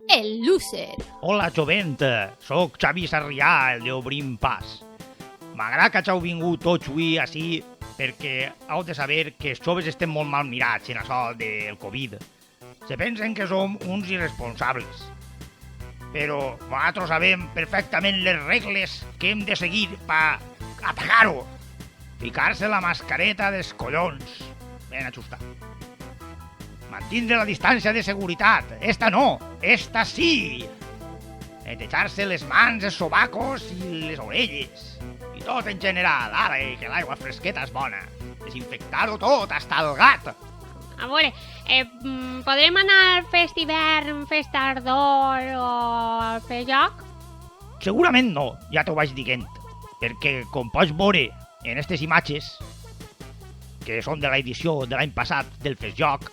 El loser. Hola, jovent, soc Xavi Sarrià, el d'Obrim Pas. M'agrada que hàgiu vingut tots avui així perquè heu de saber que els joves estem molt mal mirats en això del Covid. Se pensen que som uns irresponsables. Però nosaltres sabem perfectament les regles que hem de seguir per atacar-ho. Ficar-se la mascareta dels collons. Ben ajustat. Mantindre la distància de seguretat. Esta no, esta sí. Netejar-se les mans, els sobacos i les orelles. I tot en general, ara que l'aigua fresqueta és bona. Desinfectar-ho tot, hasta el gat. A veure, podrem anar al fest hivern, fest ardor o al joc? Segurament no, ja t'ho vaig dient. Perquè, com pots veure en aquestes imatges, que són de l'edició de l'any passat del festjoc,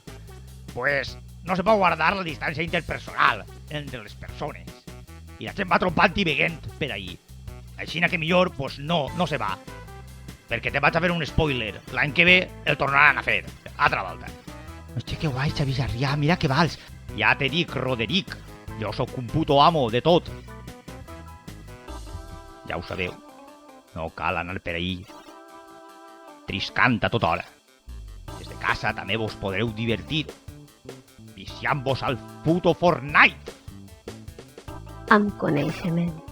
pues no se pot guardar la distància interpersonal entre les persones. I la gent va trompant i veient per ahí. Així que millor, pues no se va. Perquè te vaig a fer un spoiler. L'any que ve el tornaran a fer. Altra volta. Hòstia, que guai, Xavi Sarrià, mira que vals. Ja te dic, Roderic, jo sóc un puto amo de tot. Ja ho sabeu. No cal anar per ahí triscant a tota hora. Des de casa també vos podreu divertir viciant-vos al puto Fortnite. Amb coneixement.